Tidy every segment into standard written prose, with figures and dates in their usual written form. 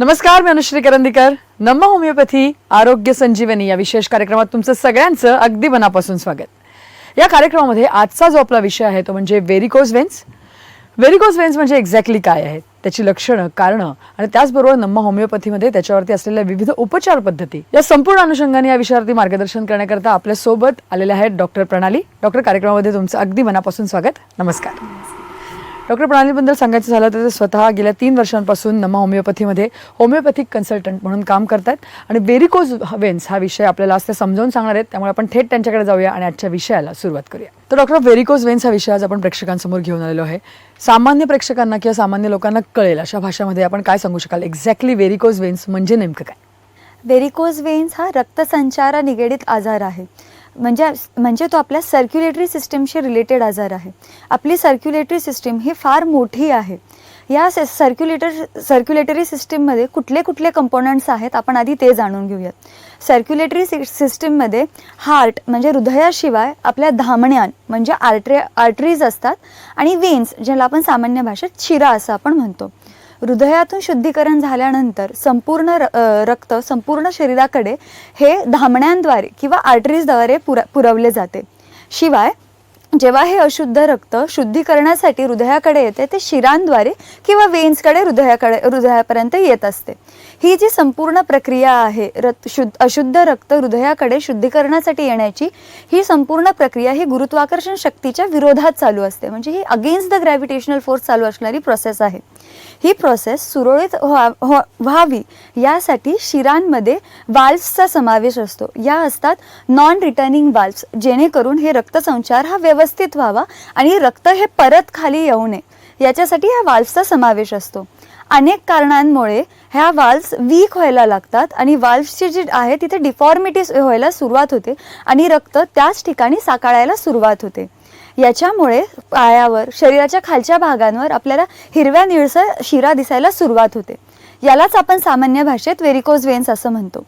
नमस्कार, मी अनुश्री करंदीकर. नम्मा होमिओपॅथी आरोग्य संजीवनी या विशेष कार्यक्रमात तुमचं सगळ्यांचं अगदी मनापासून स्वागत. या कार्यक्रमामध्ये आजचा जो आपला विषय आहे तो म्हणजे व्हेरिकोज वेन्स. व्हेरिकोज वेन्स म्हणजे एक्झॅक्टली काय आहे, त्याची लक्षणं, कारणं आणि त्याचबरोबर नम्मा होमिओपॅथीमध्ये त्याच्यावरती असलेल्या विविध उपचार पद्धती, या संपूर्ण अनुषंगाने या विषयावरती मार्गदर्शन करण्याकरता आपल्या सोबत आलेले आहेत डॉक्टर प्रणाली. डॉक्टर, कार्यक्रमामध्ये तुमचं अगदी मनापासून स्वागत. नमस्कार. डॉक्टर प्रणालीबद्दल सांगायचं झालं तर ते स्वतः गेल्या 3 वर्षांपासून नम्मा होमिओपॅथीमध्ये होमिओपॅथिक कन्सल्टंट म्हणून काम करतात आणि व्हेरिकोज वेन्स हा विषय आपल्याला आज ते समजावून सांगणार आहेत. त्यामुळे आपण थेट त्यांच्याकडे जाऊया आणि आजच्या विषयाला सुरुवात करूया. तर डॉक्टर, व्हेरिकोज वेन्स हा विषय आज आपण प्रेक्षकांसमोर घेऊन आलेलो आहे. सामान्य प्रेक्षकांना किंवा सामान्य लोकांना कळेल अशा भाषामध्ये आपण काय सांगू शकाल, एक्झॅक्टली व्हेरिकोज वेन्स म्हणजे नेमकं काय? व्हेरिकोज वेन्स हा रक्तसंचारा निगडीत आजार आहे. म्हणजे तो आपल्या सर्क्युलेटरी सिस्टीमशी रिलेटेड आजार आहे. आपली सर्क्युलेटरी सिस्टीम ही फार मोठी आहे. या सर्क्युलेटरी सिस्टीममध्ये कुठले कुठले कंपोनंट्स आहेत आपण आधी ते जाणून घेऊयात. सर्क्युलेटरी सिस्टीममध्ये हार्ट म्हणजे हृदयाशिवाय आपल्या धमन्या म्हणजे आर्टरीज असतात आणि वेन्स ज्याला आपण सामान्य भाषेत शिरा असं आपण म्हणतो. हृदयातून शुद्धीकरण झाल्यानंतर संपूर्ण रक्त संपूर्ण शरीराकडे हे धमन्यांद्वारे किंवा आर्टरीजद्वारे पुरवले जाते. शिवाय जेव्हा हे अशुद्ध रक्त शुद्धीकरणासाठी हृदयाकडे येते ते शिरांद्वारे किंवा वेन्सकडे हृदयापर्यंत येत असते. ही जी संपूर्ण प्रक्रिया आहे अशुद्ध रक्त हृदयाकडे शुद्धीकरणासाठी येण्याची, ही संपूर्ण प्रक्रिया ही गुरुत्वाकर्षण शक्तीच्या विरोधात चालू असते. म्हणजे ही अगेन्स्ट द ग्रॅव्हिटेशनल फोर्स चालू असणारी प्रोसेस आहे. ही प्रोसेस सुरळीत व्हावी यासाठी शिरांमध्ये वाल्व्सचा समावेश असतो. या असतात नॉन रिटर्निंग वाल्व्स, जेणेकरून हे रक्तसंचार हा व्यवस्थित व्हावा आणि रक्त हे परत खाली येऊ नये याच्यासाठी ह्या वाल्व्सचा समावेश असतो. अनेक कारणांमुळे ह्या वाल्व्स वीक व्हायला लागतात आणि वाल्व्सची जी आहे तिथे डिफॉर्मिटी व्हायला सुरुवात होते आणि रक्त त्याच ठिकाणी साकाळायला सुरुवात होते. याच्यामुळे पायावर, शरीराच्या खालच्या भागांवर आपल्याला हिरव्या निळसर शिरा दिसायला सुरुवात होते. यालाच आपण सामान्य भाषेत व्हेरिकोज वेन्स असं म्हणतो.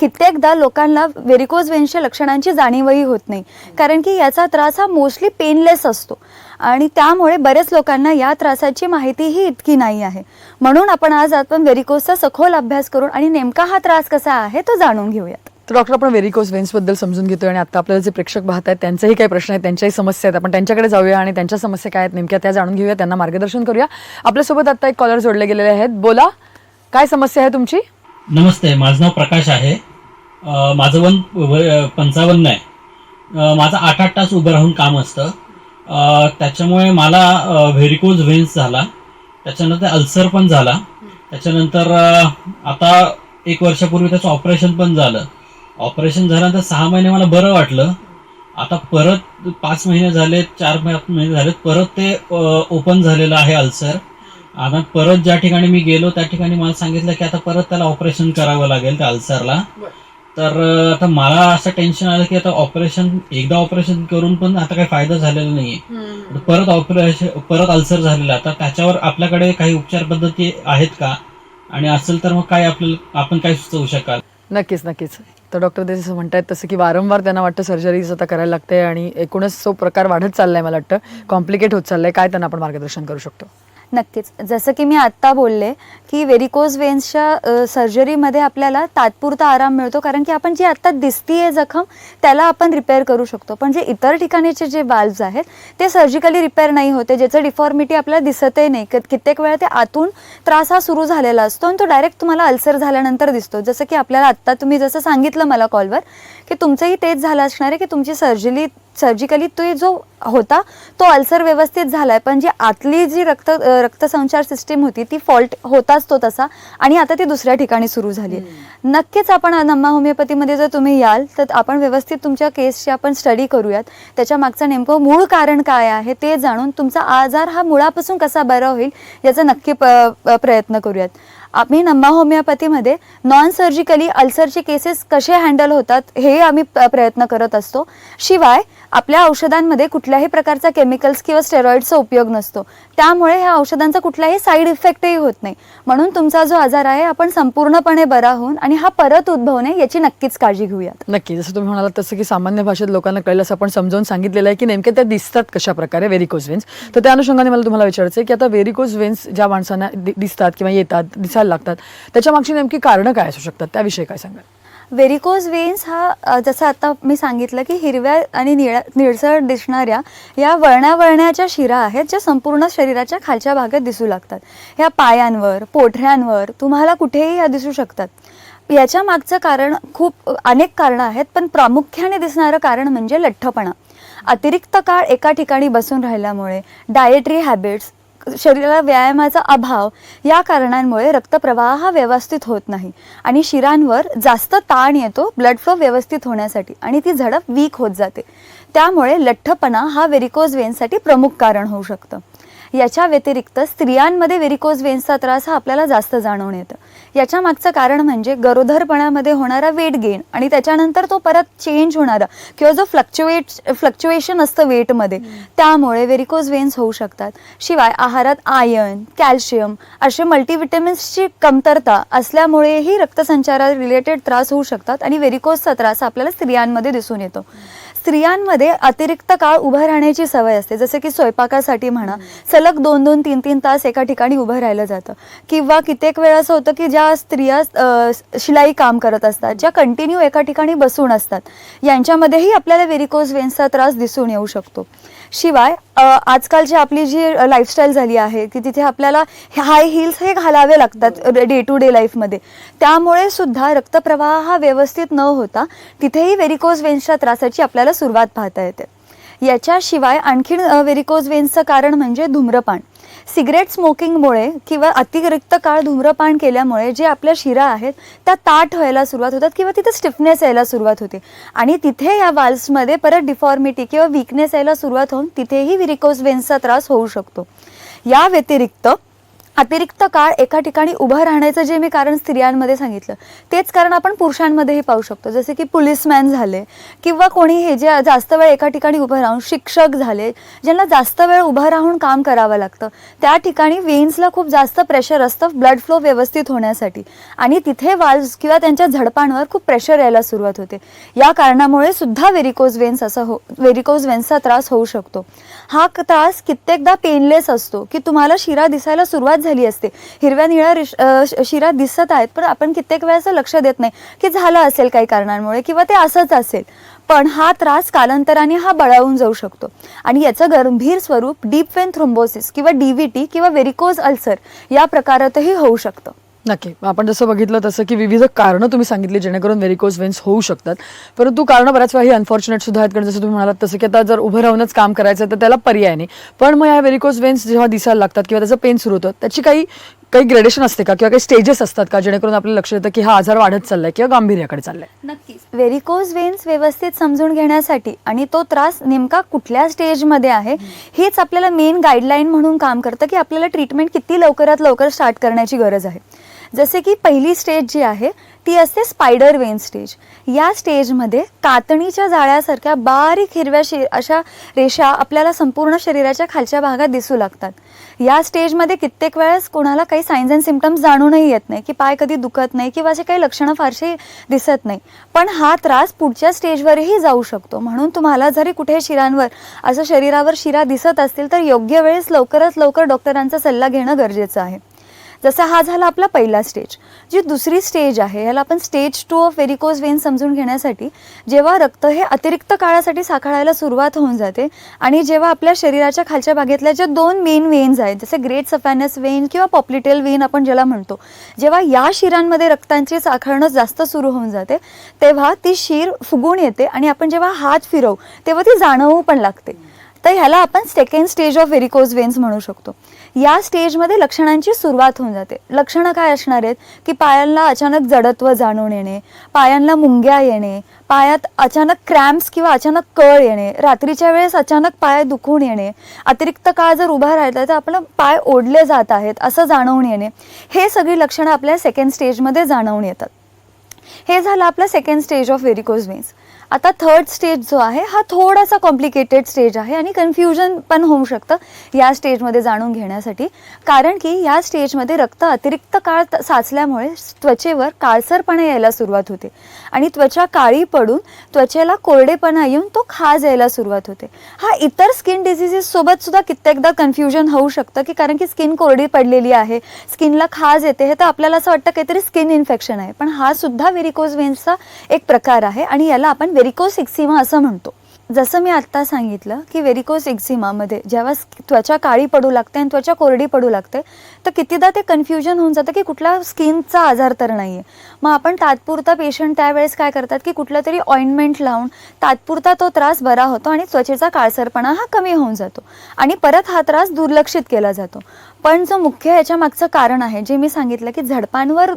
कित्येकदा लोकांना व्हेरिकोज वेन्सच्या लक्षणांची जाणीवही होत नाही, कारण की याचा त्रास हा मोस्टली पेनलेस असतो आणि त्यामुळे बरेच लोकांना या त्रासाची माहितीही इतकी नाही आहे. म्हणून आपण व्हेरिकोजचा सखोल अभ्यास करून आणि नेमका हा त्रास कसा आहे तो जाणून घेऊयात. तर डॉक्टर, आपण व्हेरिकोज वेन्स बद्दल समजून घेतोय आणि आता आपल्याला जे प्रेक्षक पाहत आहेत त्यांच्याही काही प्रश्न आहेत, त्यांच्याही समस्या आहेत. आपण त्यांच्याकडे जाऊया आणि त्यांच्या समस्या काय आहेत नेमक्या त्या जाणून घेऊया, त्यांना मार्गदर्शन करूया. आपल्यासोबत आता एक कॉलर जोडले गेलेले आहेत. बोला, काय समस्या आहे तुमची? नमस्ते, माझं नाव प्रकाश आहे. माझं वय 55 आहे. माझं 8 तास उभं राहून काम असतं. त्याच्यामुळे मला व्हेरिकोज वेन्स झाला, त्याच्यानंतर अल्सर पण झाला. त्याच्यानंतर आता 1 वर्षापूर्वी त्याचं ऑपरेशन पण झालं. ऑपरेशन झाल्यानंतर 6 महिने मला बरं वाटलं. आता परत 5 महिने झाले, 4 महिने झालेत, परत ते ओपन झालेलं आहे अल्सर. आता परत ज्या ठिकाणी मी गेलो त्या ठिकाणी मला सांगितलं की आता परत त्याला ऑपरेशन करावं लागेल त्या अल्सरला. तर आता मला असं टेन्शन आलं की आता एकदा ऑपरेशन करून पण आता काही फायदा झालेला नाहीये. परत अल्सर झालेला. आता त्याच्यावर आपल्याकडे काही उपचार पद्धती आहेत का, आणि असेल तर मग काय आपण काय सुचवू शकाल? नक्कीच. तर डॉक्टर ते जसं म्हणतायत तसं की वारंवार त्यांना वाटतं सर्जरीज आता करायला लागते आणि एकूणच तो प्रकार वाढत चाललाय, मला वाटतं कॉम्प्लिकेट होत चाललाय. काय त्यांना आपण मार्गदर्शन करू शकतो? नक्कीच. जसं की मी आत्ता बोलले की व्हेरिकोज वेन्सच्या सर्जरीमध्ये आपल्याला तात्पुरता आराम मिळतो, कारण की आपण जी आत्ता दिसतीये जखम त्याला आपण रिपेअर करू शकतो. पण जे इतर ठिकाणीचे जे वाल्व्स आहेत ते सर्जिकली रिपेअर नाही होते, ज्याचं डिफॉर्मिटी आपल्याला दिसतही नाही. कित्येक वेळा ते आतून त्रास हा सुरू झालेला असतो आणि तो डायरेक्ट तुम्हाला अल्सर झाल्यानंतर दिसतो. जसं की आपल्याला आत्ता तुम्ही जसं सांगितलं मला कॉलवर की तुमचंही तेच झालं असणार आहे की तुमची सर्जिकली तो जो होता तो अल्सर व्यवस्थित झालाय, पण जी आतली जी रक्तसंचार सिस्टीम होती ती फॉल्ट होताच तो तसा, आणि आता ती दुसऱ्या ठिकाणी सुरू झाली आहे. नक्कीच आपण नम्मा होमिओपॅथीमध्ये जर तुम्ही याल तर आपण व्यवस्थित तुमच्या केसची आपण स्टडी करूयात. त्याच्या मागचं नेमकं मूळ कारण काय आहे ते जाणून तुमचा आजार हा मुळापासून कसा बरा होईल याचा नक्की प्रयत्न करूयात. आम्ही नम्मा होमिओपॅथीमध्ये नॉन सर्जिकली अल्सरचे केसेस कसे हँडल होतात हे आम्ही प्रयत्न करत असतो. शिवाय आपल्या औषधांमध्ये कुठल्याही प्रकारचा केमिकल्स किंवा स्टेरॉइडचा उपयोग नसतो, त्यामुळे ह्या औषधांचा कुठलाही साईड इफेक्टही होत नाही. म्हणून तुमचा जो आजार आहे आपण संपूर्णपणे बरा होऊन आणि हा परत उद्भवू नये याची नक्कीच काळजी घेऊयात. नक्की, जसं तुम्ही म्हणालात तसं की सामान्य भाषेत लोकांना कळलं असं आपण समजावून सांगितलेलं आहे की नेमके त्या दिसतात कशा प्रकारे व्हेरिकोज वेन्स. तर त्या अनुषंगाने मला तुम्हाला विचारायचं आहे की आता व्हेरिकोज वेन्स ज्या माणसांना दिसतात किंवा येतात, दिसायला लागतात, त्याच्या मागची नेमकी कारणं काय असू शकतात, त्याविषयी काय सांगाल? व्हेरिकोज वेन्स हा जसं आता मी सांगितलं की हिरव्या आणि निळसर दिसणाऱ्या या वळणाच्या शिरा आहेत ज्या संपूर्ण शरीराच्या खालच्या भागात दिसू लागतात. ह्या पायांवर, पोठऱ्यांवर तुम्हाला कुठेही ह्या दिसू शकतात. याच्या मागचं कारण खूप अनेक कारणं आहेत, पण प्रामुख्याने दिसणारं कारण म्हणजे लठ्ठपणा. अतिरिक्त काळ एका ठिकाणी बसून राहिल्यामुळे, डाएटरी हॅबिट्स, शरीराला व्यायामाचा अभाव या कारणांमुळे रक्तप्रवाह हा व्यवस्थित होत नाही आणि शिरांवर जास्त ताण येतो ब्लड फ्लो व्यवस्थित होण्यासाठी आणि ती झडप वीक होत जाते. त्यामुळे लठ्ठपणा हा व्हेरिकोज वेन्ससाठी प्रमुख कारण होऊ शकतं. याच्या व्यतिरिक्त स्त्रियांमध्ये व्हेरिकोज वेन्सचा त्रास हा आपल्याला जास्त जाणवून येतं. याच्या मागचं कारण म्हणजे गरोदरपणामध्ये होणारा वेट गेन आणि त्याच्यानंतर तो परत चेंज होणारा किंवा जो फ्लक्च्युएशन असतं वेटमध्ये, त्यामुळे व्हेरिकोज वेन्स होऊ शकतात. शिवाय आहारात आयर्न, कॅल्शियम असे मल्टीव्हिटॅमिन्सची कमतरता असल्यामुळेही रक्तसंचारा रिलेटेड त्रास होऊ शकतात आणि व्हेरिकोजचा त्रास आपल्याला स्त्रियांमध्ये दिसून येतो. स्त्रियांमध्ये अतिरिक्त काळ उभं राहण्याची सवय असते, जसं की स्वयंपाकासाठी म्हणा सलग 2-2, 3-3 तास एका ठिकाणी उभं राहिलं जातं, किंवा कित्येक वेळा असं होतं की ज्या स्त्रिया शिलाई काम करत असतात, ज्या कंटिन्यू एका ठिकाणी बसून असतात, यांच्यामध्येही आपल्याला व्हेरिकोज वेन्सचा त्रास दिसून येऊ शकतो. शिवाय आजकालची आपली जी लाईफस्टाईल झाली आहे की तिथे आपल्याला हाय हील्स हे घालावे लागतात डे टू डे लाईफमध्ये, त्यामुळे सुद्धा रक्तप्रवाह हा व्यवस्थित न होता तिथेही व्हेरिकोज वेन्सच्या त्रासाची आपल्याला सुरुवात पाहता येते. याच्याशिवाय आणखीन व्हेरिकोज वेन्सचं कारण म्हणजे धूम्रपान. सिगरेट स्मोकिंगमुळे किंवा अतिरिक्त काळ धूम्रपान केल्यामुळे जे आपल्या शिरा आहेत त्या ताठ व्हायला सुरुवात होतात किंवा तिथे स्टिफनेस यायला सुरुवात होते आणि तिथे या वाल्व्समध्ये परत डिफॉर्मिटी किंवा वीकनेस यायला सुरुवात होऊन तिथेही व्हेरिकोज वेन्सचा त्रास होऊ शकतो. या व्यतिरिक्त अतिरिक्त काळ एका ठिकाणी उभं राहण्याचं जे मी कारण स्त्रियांमध्ये सांगितलं, तेच कारण आपण पुरुषांमध्येही पाहू शकतो. जसे की पुलिसमॅन झाले किंवा कोणी हे जे जास्त वेळ एका ठिकाणी उभं राहून, शिक्षक झाले ज्यांना जास्त वेळ उभं राहून काम करावं लागतं, त्या ठिकाणी वेन्सला खूप जास्त प्रेशर असतं ब्लड फ्लो व्यवस्थित होण्यासाठी आणि तिथे वाल्व्स किंवा त्यांच्या झडपांवर खूप प्रेशर यायला सुरुवात होते. या कारणामुळे सुद्धा व्हेरिकोज वेन्सचा त्रास होऊ शकतो. हा त्रास कित्येकदा पेनलेस असतो की तुम्हाला शिरा दिसायला सुरुवात झाली असते, हिरव्या निळ्या शिरा दिसत आहेत, पण आपण कित्येक वेळेचं लक्ष देत नाही की झालं असेल काही कारणांमुळे किंवा ते असंच असेल. पण हा त्रास कालांतराने हा बळावून जाऊ शकतो आणि याचं गंभीर स्वरूप डीप वेन थ्रोम्बोसिस किंवा डीव्हीटी किंवा व्हेरिकोज अल्सर या प्रकारातही होऊ शकतं. नक्की. आपण जसं बघितलं तसं की विविध कारणं तुम्ही सांगितली जेणेकरून व्हेरिकोज वेन्स होऊ शकतात, परंतु कारणं बऱ्याच वेळा ही अनफॉर्च्युनेट सुद्धा आहेत. कारण जसं तुम्ही म्हणालात तसं की आता जर उभं राहूनच काम करायचं तर त्याला पर्याय नाही, पण मग या व्हेरिकोज वेन्स जेव्हा दिसायला लागतात किंवा त्याचं पेन सुरू होतं, त्याची काही ग्रेडेशन असते का किंवा काही स्टेजेस असतात का जेणेकरून आपल्याला लक्ष येतं की हा आजार वाढत चाललाय किंवा गांभीर्याकडे चाललाय? नक्कीच. व्हेरिकोज वेन्स व्यवस्थित समजून घेण्यासाठी आणि तो त्रास नेमका कुठल्या स्टेजमध्ये आहे हेच आपल्याला मेन गाईडलाईन म्हणून काम करतं की आपल्याला ट्रीटमेंट किती लवकरात लवकर स्टार्ट करण्याची गरज आहे. जसे की पहिली स्टेज जी आहे ती असते स्पायडर वेन स्टेज. या स्टेजमध्ये कातणीच्या जाळ्यासारख्या बारीक हिरव्या अशा रेषा आपल्याला संपूर्ण शरीराच्या खालच्या भागात दिसू लागतात. या स्टेजमध्ये कित्येक वेळेस कोणाला काही सायन्स अँड सिम्पटम्स जाणूनही येत नाही की पाय कधी दुखत नाही किंवा असे काही लक्षणं फारशी दिसत नाही, पण हा त्रास पुढच्या स्टेजवरही जाऊ शकतो. म्हणून तुम्हाला जरी कुठे शिरांवर असं शरीरावर शिरा दिसत असतील तर योग्य वेळेस लवकरात लवकर डॉक्टरांचा सल्ला घेणं गरजेचं आहे. जसा हा झाला आपला पहिला स्टेज. जी दुसरी स्टेज आहे याला आपण स्टेज 2 ऑफ व्हेरिकोज वेन समजून घेण्यासाठी, जेव्हा रक्त हे अतिरिक्त काळासाठी साखळायला सुरुवात होऊन जाते आणि जेव्हा आपल्या शरीराच्या खालच्या भागातल्या ज्या 2 मेन वेन्स आहेत जसे ग्रेट सफॅनस वेन किंवा पॉप्लिटेल वेन आपण ज्याला म्हणतो, जेव्हा या शिरांमध्ये रक्तांची साखळणं जास्त सुरू होऊन जाते तेव्हा ती शीर फुगून येते आणि आपण जेव्हा हात फिरवू तेव्हा ती जाणवू पण लागते. तर ह्याला आपण second stage of varicose veins म्हणू शकतो. या स्टेजमध्ये लक्षणांची सुरुवात होऊन जाते. लक्षणं काय असणार आहेत की पायांना अचानक जडत्व जाणून येणे, पायांना मुंग्या येणे, पायात अचानक क्रॅम्प्स किंवा अचानक कळ येणे, रात्रीच्या वेळेस अचानक पाय दुखून येणे, अतिरिक्त काळ जर उभा राहिला तर आपलं पाय ओढले जात आहेत असं जाणवून येणे, हे सगळी लक्षणं आपल्या सेकंड स्टेजमध्ये जाणवून येतात. हे झालं आपलं second stage of varicose veins. आता थर्ड स्टेज जो आहे हा थोडासा कॉम्प्लिकेटेड स्टेज आहे आणि कन्फ्युजन पण होऊ शकतं या स्टेजमध्ये जाणून घेण्यासाठी, कारण की या स्टेजमध्ये रक्त अतिरिक्त काळ साचल्यामुळे त्वचेवर काळसरपणा यायला सुरुवात होते आणि त्वचा काळी पडून त्वचेला कोरडेपणा येऊन तो खाज यायला सुरुवात होते. हा इतर स्किन डिझिजेस सोबत सुद्धा कित्येकदा कन्फ्युजन होऊ शकतं की कारण की स्किन कोरडी पडलेली आहे, स्किनला खाज येते, हे तर आपल्याला असं वाटतं काहीतरी स्किन इन्फेक्शन आहे, पण हा सुद्धा व्हेरिकोज वेन्सचा एक प्रकार आहे आणि याला आपण व्हेरिकोज एक्झिमा असं म्हणतो. जसं मी आत्ता सांगितलं की व्हेरिकोज एक्झिमामध्ये जेव्हा त्वचा काळी पडू लागते आणि त्वचा कोरडी पडू लागते तर कितीदा ते कन्फ्युजन होऊन जातं की कुठला स्किनचा आजार तर नाही आहे. मग आपण तात्पुरता पेशंट त्यावेळेस काय करतात की कुठलं तरी ऑइंटमेंट लावून तात्पुरता तो त्रास बरा होतो आणि त्वचेचा काळसरपणा हा कमी होऊन जातो आणि परत हा त्रास दुर्लक्षित केला जातो. पण जो मुख्य याच्या मागचं कारण आहे जे मी सांगितलं की झडपांवर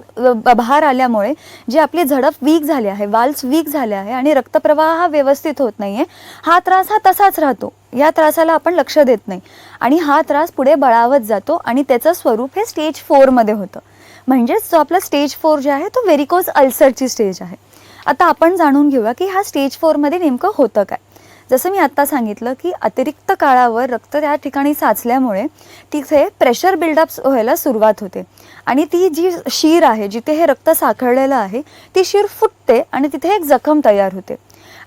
भार आल्यामुळे जी आपली झडप वीक झाली आहे, वाल्व्स वीक झाले आहे आणि रक्तप्रवाह हा व्यवस्थित होत नाही आहे, हा त्रास हा तसाच राहतो. या त्रासाला आपण लक्ष देत नाही आणि हा त्रास पुढे बळावत जातो आणि त्याचं स्वरूप हे स्टेज 4 मध्ये होतं. म्हणजेच जो आपला स्टेज 4 जे आहे तो व्हेरिकोज अल्सरची स्टेज आहे. आता आपण जाणून घेऊया की हा स्टेज 4 मध्ये नेमकं होतं काय. जसं मी आत्ता सांगितलं की अतिरिक्त काळावर रक्त त्या ठिकाणी साचल्यामुळे तिथे प्रेशर बिल्डअप व्हायला सुरुवात होते आणि ती जी शीर आहे जिथे हे रक्त साखळलेलं आहे ती शीर फुटते आणि तिथे एक जखम तयार होते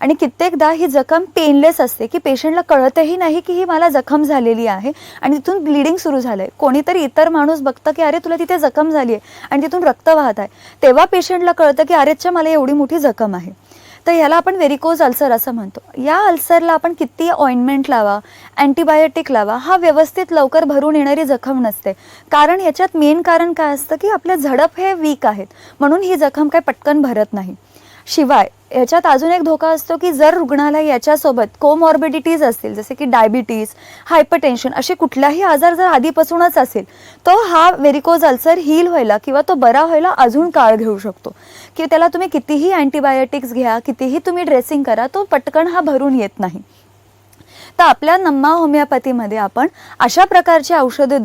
आणि कित्येकदा ही जखम पेनलेस असते की पेशंटला कळतही नाही की ही मला जखम झालेली आहे आणि तिथून ब्लिडिंग सुरू झालं आहे. कोणीतरी इतर माणूस बघतं की अरे तुला तिथे जखम झाली आहे आणि तिथून रक्त वाहत आहे, तेव्हा पेशंटला कळतं की अरेच्या मला एवढी मोठी जखम आहे. तर याला आपण व्हेरिकोज अल्सर असं म्हणतो. या अल्सरला आपण किती ऑइंटमेंट लावा, अँटीबायोटिक लावा, हा व्यवस्थित लवकर भरून येणारी जखम नसते, कारण याच्यात मेन कारण काय असतं की आपल्या झडप हे वीक आहेत म्हणून ही जखम काय पटकन भरत नाही. शिवाय याच्यात अजून एक धोका असतो की जर रुग्णाला याच्यासोबत कोमॉर्बिडिटीज असतील जसे की डायबिटीज, हायपरटेन्शन असे कुठलाही आजार जर आधीपासूनच असेल तो हा व्हेरिकोज अल्सर हील व्हायला किंवा तो बरा व्हायला अजून काळ घेऊ शकतो की त्याला तुम्ही कितीही अँटीबायोटिक्स घ्या, कितीही तुम्ही ड्रेसिंग करा, तो पटकन हा भरून येत नाही. तर आपल्या नम्मा होमिओपॅथीमध्ये आपण अशा प्रकारची औषधं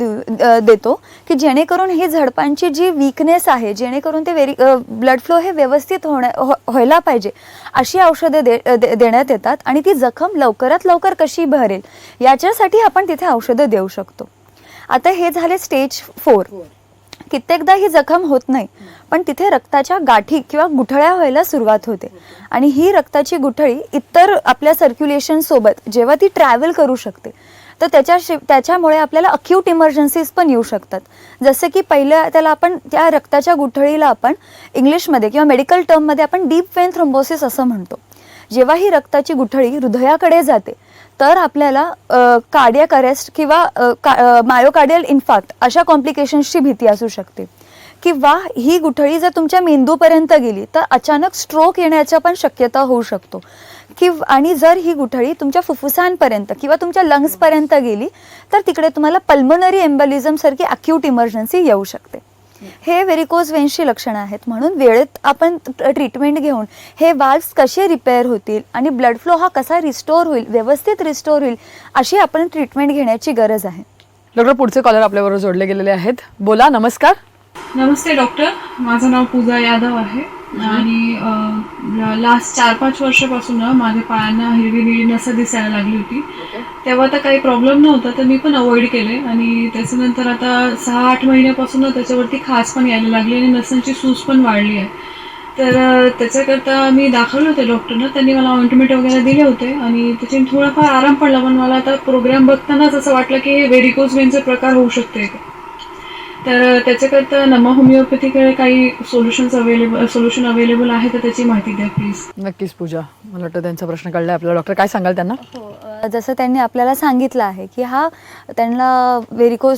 देतो की जेणेकरून ही झडपांची जी वीकनेस आहे, जेणेकरून ते ब्लड फ्लो हे व्यवस्थित व्हायला पाहिजे अशी औषधं देण्यात येतात आणि ती जखम लवकरात लवकर कशी भरेल याच्यासाठी आपण तिथे औषधं देऊ शकतो. आता हे झाले स्टेज 4. कित्येकदा ही जखम होत नाही पण तिथे रक्ताच्या गाठी किंवा गुठळ्या व्हायला सुरुवात होते आणि ही रक्ताची गुठळी इतर आपल्या सर्क्युलेशन सोबत जेव्हा ती ट्रॅव्हल करू शकते तर त्याच्यामुळे आपल्याला अक्यूट इमर्जन्सीज पण येऊ शकतात. जसे की पहिल्या त्याला आपण त्या रक्ताच्या गुठळीला आपण इंग्लिशमध्ये किंवा मेडिकल टर्ममध्ये आपण डीप वेन थ्रोम्बोसिस असं म्हणतो. जेव्हा ही रक्ताची गुठळी हृदयाकडे जाते तर आपल्याला कार्डियक अरेस्ट किंवा मायोकार्डियल इन्फार्क्ट अशा कॉम्प्लिकेशन्सची भीती असू शकते किंवा ही गुठळी जर तुमच्या मेंदूपर्यंत गेली तर अचानक स्ट्रोक येण्याच्या पण शक्यता होऊ शकतो आणि जर ही गुठळी तुमच्या फुफ्फुसांपर्यंत किंवा तुमच्या लंग्सपर्यंत गेली तर तिकडे तुम्हाला पल्मोनरी एम्बोलिझम सारखी अक्यूट इमर्जन्सी येऊ शकते. हे व्हेरिकोज वेन्सची लक्षणं आहेत. म्हणून वेळेत आपण ट्रीटमेंट घेऊन हे वाल्व्स कसे रिपेअर होतील आणि ब्लड फ्लो हा कसा रिस्टोर होईल, व्यवस्थित रिस्टोर होईल अशी आपण ट्रीटमेंट घेण्याची गरज आहे. डॉक्टर पुढचे कॉलर आपल्याबरोबर जोडले गेलेले आहेत. बोला. नमस्कार. नमस्ते डॉक्टर, माझं नाव पूजा यादव आहे आणि लास्ट 4-5 वर्षापासून माझ्या पायांना हिरवी निळी नसं दिसायला लागली होती. तेव्हा तर काही प्रॉब्लेम नव्हता तर मी पण अवॉइड केले आणि त्याच्यानंतर आता 6-8 महिन्यापासून त्याच्यावरती खाज पण यायला लागली आणि नसांची सूज पण वाढली आहे. तर त्याच्याकरता मी दाखवले होते डॉक्टरना, त्यांनी मला ऑइंटमेंट वगैरे दिले होते आणि त्याच्याने थोडाफार आराम पडला. पण मला आता प्रोग्राम बघतानाच असं वाटलं की हे व्हेरिकोज वेनचा प्रकार होऊ शकते. तर त्याच्याकरता नमा होमिओपॅथीकडे काही सोल्युशन अवेलेबल आहे तर त्याची माहिती द्या प्लीज. नक्कीच पूजा, मला वाटतं त्यांचा प्रश्न कळलाय आपल्याला. डॉक्टर काय सांगाल त्यांना? जसं त्यांनी आपल्याला सांगितलं आहे की हा त्यांना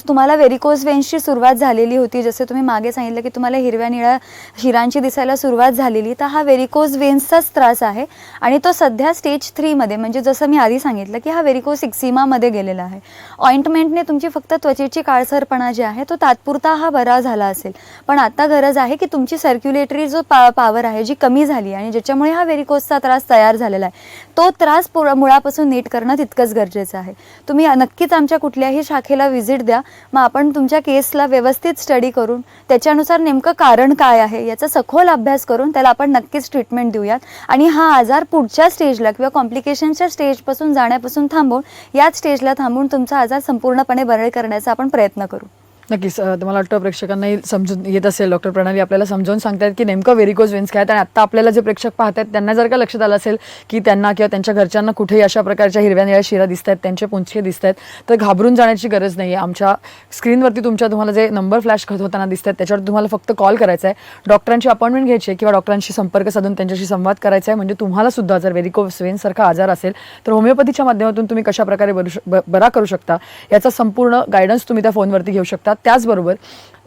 तुम्हाला व्हेरिकोज वेन्सची सुरुवात झालेली होती. जसं तुम्ही मागे सांगितलं की तुम्हाला हिरव्या निळ्या शिरांची दिसायला सुरुवात झालेली, तर हा व्हेरिकोज वेन्सचाच त्रास आहे आणि तो सध्या स्टेज 3 मध्ये, म्हणजे जसं मी आधी सांगितलं की हा व्हेरिकोज एक्झिमामध्ये गेलेला आहे. ऑइंटमेंटने तुमची फक्त त्वचेची काळसरपणा जी आहे तो तात्पुरता हा बरा झाला असेल, पण आता गरज आहे की तुमची सर्क्युलेटरी जो पॉवर आहे जी कमी झाली आणि ज्याच्यामुळे हा व्हेरिकोजचा त्रास तयार झालेला आहे तो त्रास मुळापासून नीट करणं असणं तितकंच गरजेचं आहे. तुम्ही नक्कीच आमच्या कुठल्याही शाखेला व्हिजिट द्या. मग आपण तुमच्या केसला व्यवस्थित स्टडी करून त्याच्यानुसार नेमकं कारण काय आहे याचा सखोल अभ्यास करून त्याला आपण नक्कीच ट्रीटमेंट देऊयात आणि हा आजार पुढच्या स्टेजला किंवा कॉम्प्लिकेशनच्या स्टेजपासून जाण्यापासून थांबवून याच स्टेजला थांबवून तुमचा आजार संपूर्णपणे बरे करण्याचा आपण प्रयत्न करू. नक्कीच. तुम्हाला वाटतं प्रेक्षकांनाही समजून येत असेल, डॉक्टर प्रणाली आपल्याला समजावून सांगतायत की नेमकं व्हेरिकोज वेन्स काय आहेत. आणि आत्ता आपल्याला जे प्रेक्षक पाहत आहेत त्यांना जर का लक्षात आलं असेल की त्यांना किंवा त्यांच्या घरच्यांना कुठेही अशा प्रकारच्या हिरव्या निळ्या शिरा दिसत आहेत, त्यांचे पुंछे दिसत आहेत, तर घाबरून जाण्याची गरज नाही आहे. आमच्या स्क्रीनवरती तुम्हाला जे नंबर फ्लॅश होताना दिसत आहेत त्याच्यावर तुम्हाला फक्त कॉल करायचा आहे, डॉक्टरांची अपॉइंटमेंट घ्यायची आहे किंवा डॉक्टरांशी संपर्क साधून त्यांच्याशी संवाद करायचा आहे. म्हणजे तुम्हाला सुद्धा जर व्हेरिकोज वेन्ससारखा आजार असेल तर होमिओपॅथीच्या माध्यमातून तुम्ही कशा प्रकारे बरा करू शकता याचा संपूर्ण गायडन्स तुम्ही त्या फोनवरती घेऊ शकता. त्याचबरोबर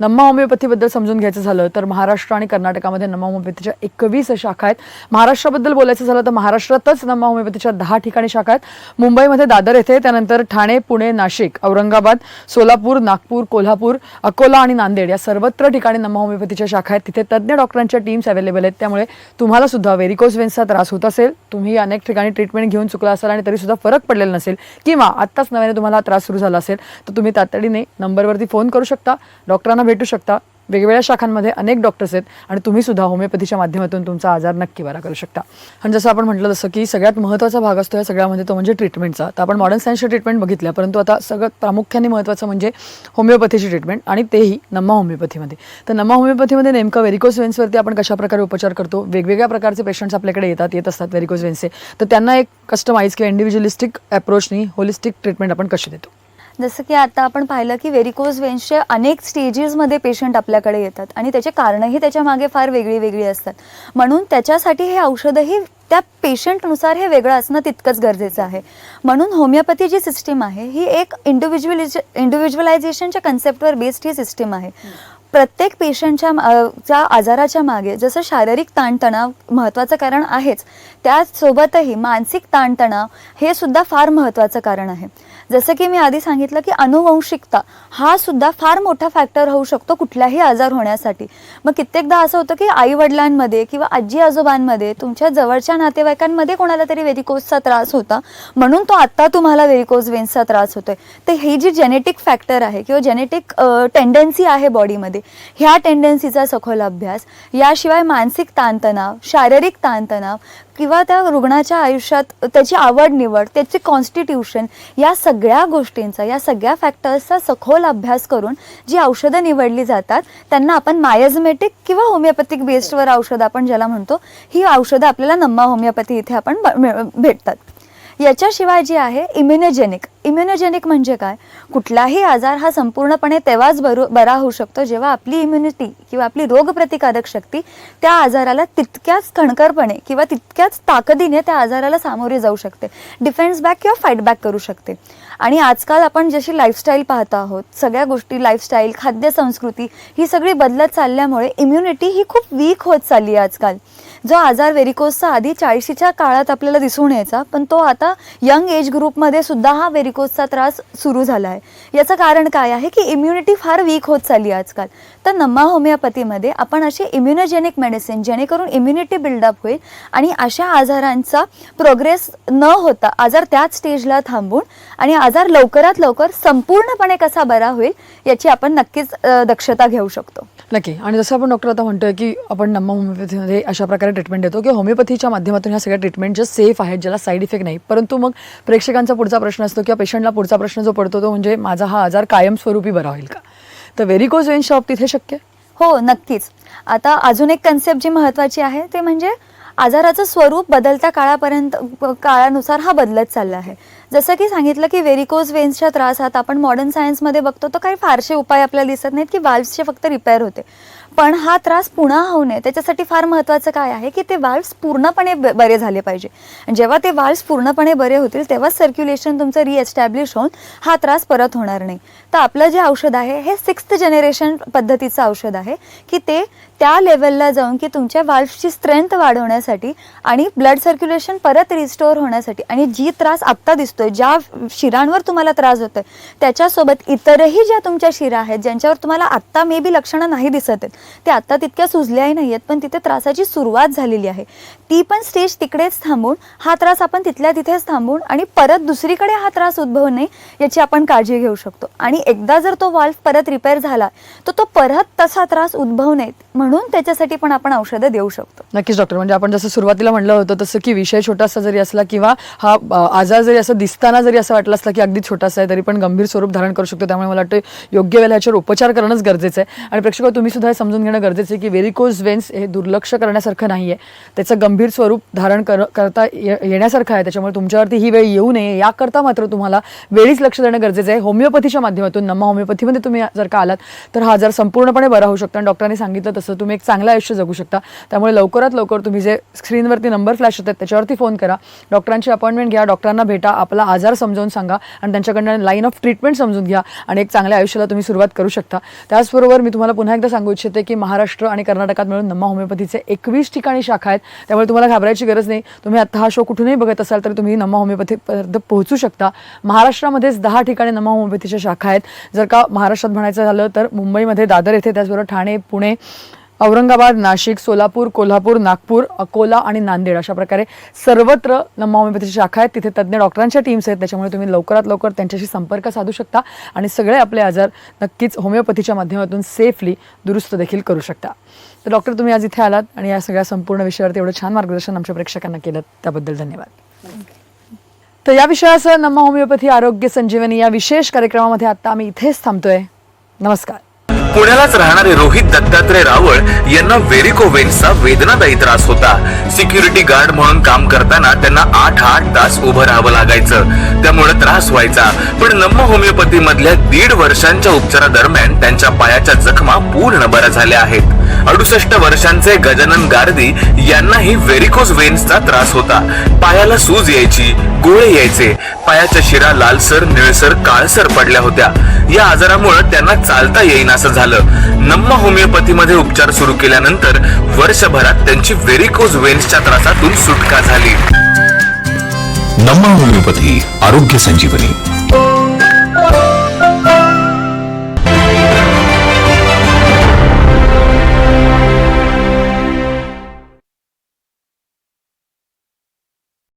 नम्मा होमिओपॅथीबद्दल समजून घ्यायचं झालं तर महाराष्ट्र आणि कर्नाटकामध्ये नम्मा होमिओपॅथीच्या 21 शाखा आहेत. महाराष्ट्राबद्दल बोलायचं झालं तर महाराष्ट्रातच नम्मा होमिओपॅथीच्या 10 ठिकाणी शाखा आहेत. मुंबईमध्ये दादर येथे, त्यानंतर ठाणे, पुणे, नाशिक, औरंगाबाद, सोलापूर, नागपूर, कोल्हापूर, अकोला आणि नांदेड या सर्वत्र ठिकाणी नम्मा होमिओपॅथीच्या शाखा आहेत. तिथे तज्ज्ञ डॉक्टरांच्या टीम्स अवेलेबल आहेत. त्यामुळे तुम्हाला सुद्धा व्हेरिकोज वेन्सचा त्रास होत असेल, तुम्ही अनेक ठिकाणी ट्रीटमेंट घेऊन चुकला असाल आणि तरी सुद्धा फरक पडलेला नसेल किंवा आत्ताच नव्याने तुम्हाला त्रास सुरू झाला असेल तर तुम्ही तातडीने नंबरवरती फोन करू शकता, डॉक्टरांना भेटू शकता. वेगवेगळ्या शाखांमध्ये अनेक डॉक्टर्स आहेत आणि तुम्ही सुद्धा होमिओपॅथीच्या माध्यमातून तुमचा आजार नक्की बरा करू शकता. आणि जसं आपण म्हटलं जसं की सगळ्यात महत्त्वाचा भाग असतो या सगळ्यामध्ये तो म्हणजे ट्रीटमेंटचा. तर आपण मॉडर्न सायन्सची ट्रीटमेंट बघितल्या, परंतु आता सगळ्यात प्रामुख्याने महत्त्वाचं म्हणजे होमिओपॅथीची ट्रीटमेंट आणि तेही नम्मा होमिओपॅथीमध्ये. तर नम्मा होमिओपॅथीमध्ये नेमकं व्हेरिकोज वेन्सवरती आपण कशाप्रकारे उपचार करतो. वेगवेगळ्या प्रकारचे पेशंट्स आपल्याकडे येत असतात व्हेरिकोज वेन्सचे, तर त्यांना एक कस्टमाइज किंवा इंडिव्हिज्युअलिस्टिक अप्रोचनी होलिस्टिक ट्रीटमेंट आपण कशी देतो. जसं की आता आपण पाहिलं की व्हेरिकोज वेन्सचे अनेक स्टेजेसमध्ये पेशंट आपल्याकडे येतात आणि त्याचे कारणंही त्याच्या मागे फार वेगळी असतात. म्हणून त्याच्यासाठी हे औषधही त्या पेशंटनुसार हे वेगळं असणं तितकंच गरजेचं आहे. म्हणून होमिओपॅथी जी सिस्टीम आहे ही एक इंडिव्हिज्युअलायझेशनच्या कन्सेप्टवर बेस्ड ही सिस्टीम आहे. प्रत्येक पेशंटच्या आजाराच्या मागे जसं शारीरिक ताणतणाव महत्त्वाचं कारण आहेच, त्याचसोबतही मानसिक ताणतणाव हे सुद्धा फार महत्त्वाचं कारण आहे. जसं की मी आधी सांगितलं की अनुवंशिकता हा सुद्धा फार मोठा फॅक्टर होऊ शकतो कुठलाही आजार होण्यासाठी. मग कित्येकदा असं होतं की आईवडिलांमध्ये किंवा आजी आजोबांमध्ये तुमच्या जवळच्या नातेवाईकांमध्ये कोणाला तरी व्हेरिकोजचा त्रास होता म्हणून तो आत्ता तुम्हाला व्हेरिकोज वेन्सचा त्रास होतोय. तर ही जी जेनेटिक फॅक्टर आहे किंवा जेनेटिक टेंडन्सी आहे बॉडीमध्ये, ह्या टेंडन्सीचा सखोल अभ्यास, याशिवाय मानसिक ताणतणाव, शारीरिक ताणतणाव किंवा त्या रुग्णाच्या आयुष्यात त्याची आवड निवड, त्याचे कॉन्स्टिट्यूशन, या सगळ्या गोष्टींचा, या सगळ्या फॅक्टर्सचा सखोल अभ्यास करून जी औषधं निवडली जातात त्यांना आपण मायझमेटिक किंवा होमिओपॅथिक बेस्डवर औषधं आपण ज्याला म्हणतो, ही औषधं आपल्याला नम्मा होमिओपॅथी इथे आपण भेटतात. याच्याशिवाय जी आहे इम्युनोजेनिक म्हणजे काय, कुठलाही आजार हा संपूर्णपणे तेव्हाच बरा होऊ शकतो जेव्हा आपली इम्युनिटी किंवा आपली रोगप्रतिकारक शक्ती त्या आजाराला तितक्याच खणखरपणे किंवा तितक्याच ताकदीने त्या आजाराला सामोरे जाऊ शकते, डिफेन्स बॅक किंवा फाईट बॅक करू शकते. आणि आजकाल आपण जशी लाईफस्टाईल पाहत आहोत, सगळ्या गोष्टी लाईफस्टाईल, खाद्य संस्कृती ही सगळी बदलत चालल्यामुळे इम्युनिटी ही खूप वीक होत चालली आहे आजकाल. जो आजार व्हेरिकोजचा आधी 40च्या काळात आपल्याला दिसून यायचा, पण तो आता यंग एज ग्रुपमध्ये सुद्धा हा व्हेरिकोजचा त्रास सुरू झाला आहे. याचं कारण काय आहे की इम्युनिटी फार वीक होत चालली आहे आजकाल. तर नम्मा होमिओपॅथीमध्ये आपण अशी इम्युनोजेनिक मेडिसिन जेणेकरून इम्युनिटी बिल्डअप होईल आणि अशा आजारांचा प्रोग्रेस न होता आजार त्याच स्टेजला थांबून आणि आजार लवकरात लवकर संपूर्णपणे कसा बरा होईल याची आपण नक्कीच दक्षता घेऊ शकतो. नक्की. आणि जसं आपण डॉक्टर आता म्हणतोय की आपण नम्मा होमिओपॅथीमध्ये अशा प्रकारे ट्रीटमेंट देतो की होमिओपॅथीच्या माध्यमातून ह्या सगळ्या ट्रीटमेंट ज्या सेफ आहेत, ज्याला साईड इफेक्ट नाही. परंतु मग प्रेक्षकांचा पुढचा प्रश्न असतो किंवा पेशंटला पुढचा प्रश्न जो पडतो तो म्हणजे माझा हा आजार कायमस्वरूपी बरा होईल का. तर व्हेरिकोज वेन्सच्या बाबतीत हे शक्य? हो, नक्कीच. आता अजून एक कन्सेप्ट जी महत्त्वाची आहे ते म्हणजे आजाराचं स्वरूप बदलत्या काळानुसार हा बदलत चालला आहे. जसं की सांगितलं की व्हेरिकोज वेन्सच्या त्रासात आपण मॉडर्न सायन्समध्ये बघतो तर काही फारसे उपाय आपल्याला दिसत नाहीत की वाल्व्सचे फक्त रिपेअर होते. पण हा त्रास पुन्हा होऊ नये त्याच्यासाठी फार महत्त्वाचं काय आहे की ते वाल्व्स पूर्णपणे बरे झाले पाहिजे. जेव्हा ते वाल्व्स पूर्णपणे बरे होतील तेव्हाच सर्क्युलेशन तुमचं रिएस्टॅब्लिश होऊन हा त्रास परत होणार नाही. तर आपलं जे औषध आहे हे 6th जनरेशन पद्धतीचं औषध आहे की ते त्या लेवलला जाऊन की तुमच्या वाल्व्सची स्ट्रेंथ वाढवण्यासाठी आणि ब्लड सर्क्युलेशन परत रिस्टोअर होण्यासाठी आणि जी त्रास आत्ता दिसतोय, ज्या शिरांवर तुम्हाला त्रास होतोय त्याच्यासोबत इतरही ज्या तुमच्या शिरा आहेत ज्यांच्यावर तुम्हाला आत्ता मे बी लक्षणं नाही दिसत आहेत ते आता तितक्या सुजल्याही नाही आहेत, पण तिथे त्रासाची सुरुवात झालेली आहे. ती पण स्टेज तिकडेच थांबून, हा त्रास आपण तिथल्या तिथेच थांबून आणि परत दुसरीकडे हा त्रास उद्भवू नये याची आपण काळजी घेऊ शकतो. आणि एकदा जर तो वाल्व परत रिपेअर झाला तर तो परत तसा त्रास उद्भवू नये म्हणून त्याच्यासाठी पण आपण औषधं देऊ शकतो. नक्कीच डॉक्टर, म्हणजे आपण जसं सुरुवातीला म्हणलं होतं तसं की विषय छोटासा जरी असला किंवा हा आजार जरी असं दिसताना जरी असं वाटलं असला की अगदी छोटासा आहे तरी पण गंभीर स्वरूप धारण करू शकतो. त्यामुळे मला वाटतं योग्य वेळेला ह्याच्यावर उपचार करणंच गरजेचं आहे. आणि प्रेक्षक तुम्ही सुद्धा हे समजून घेणं गरजेचं आहे की व्हेरिकोज वेन्स हे दुर्लक्ष करण्यासारखं नाही आहे, त्याचं गंभीर स्वरूप धारण करता येण्यासारखं आहे. त्याच्यामुळे तुमच्यावरती ही वेळ येऊ नये याकरता मात्र तुम्हाला वेळीच लक्ष देणं गरजेचं आहे. होमिओपॅथीच्या माध्यमातून नमा होमिओपॅथीमध्ये तुम्ही जर का आलात तर हा आजार संपूर्णपणे बरा होऊ शकतो आणि डॉक्टरांनी सांगितलं तसं तुम्ही एक चांगलं आयुष्य जगू शकता. त्यामुळे लवकरात लवकर तुम्ही जे स्क्रीनवरती नंबर फ्लॅश होतात त्याच्यावरती फोन करा, डॉक्टरांची अपॉइंटमेंट घ्या, डॉक्टरांना भेटा, आपला आजार समजावून सांगा आणि त्यांच्याकडनं लाईन ऑफ ट्रीटमेंट समजून घ्या आणि एक चांगल्या आयुष्याला तुम्ही सुरुवात करू शकता. त्याचबरोबर मी तुम्हाला पुन्हा एकदा सांगू इच्छिते की महाराष्ट्र आणि कर्नाटकात मिळून नमा होमिओपॅथीचे 21 ठिकाणी शाखा आहेत. त्यामुळे तुम्हाला घाबरायची गरज नाही. तुम्ही आता हा शो कुठूनही बघत असाल तर तुम्ही नमा होमिओपॅथीपर्यंत पोहोचू शकता. महाराष्ट्रामध्येच 10 ठिकाणी नमा होमिओपॅथीच्या शाखा आहेत. जर का महाराष्ट्रात म्हणायचं झालं तर मुंबईमध्ये दादर येथे, त्याचबरोबर ठाणे, पुणे, औरंगाबाद, नाशिक, सोलापूर, कोल्हापूर, नागपूर, अकोला आणि नांदेड अशा प्रकारे सर्वत्र नमा होमिओपॅथीच्या शाखा आहेत. तिथे तज्ज्ञ डॉक्टरांच्या टीम्स आहेत. त्याच्यामुळे तुम्ही लवकरात लवकर त्यांच्याशी संपर्क साधू शकता आणि सगळे आपले आजार नक्कीच होमिओपॅथीच्या माध्यमातून सेफली दुरुस्त देखील करू शकता. तर डॉक्टर तुम्ही आज इथे आलात आणि या सगळ्या संपूर्ण विषयावरती एवढं छान मार्गदर्शन आमच्या प्रेक्षकांना केलं त्याबद्दल धन्यवाद. तर या विषयासह नमा होमिओपॅथी आरोग्य संजीवनी या विशेष कार्यक्रमामध्ये आता आम्ही इथेच थांबतोय. नमस्कार. पुण्यालाच राहणारे रोहित दत्तात्रय रावळ यांना व्हेरिकोवेन्सचा वेदनादायी त्रास होता. सिक्युरिटी गार्ड म्हणून काम करताना त्यांना 8 तास उभं राहावं लागायचं, त्यामुळे त्रास व्हायचा. पण नमा होमिओपॅथी मधल्या 1.5 वर्षांच्या उपचारादरम्यान त्यांच्या पायाच्या जखमा पूर्ण बऱ्या झाल्या आहेत. 68 वर्षांचे गजानन गारदी यांनाही व्हेरिकोज वेन्सचा त्रास होता. पायाला सूज यायची, गोळे यायचे, पायाच्या शिरा लालसर, निळसर, काळसर पडल्या होत्या. या आजारामुळे त्यांना चालता येईनासं झालं. नमा होमिओपॅथीमध्ये उपचार सुरू केल्यानंतर वर्षभरात त्यांची व्हेरिकोज वेन्सच्या त्रासातून सुटका झाली. नमा होमिओपॅथी आरोग्य संजीवनी.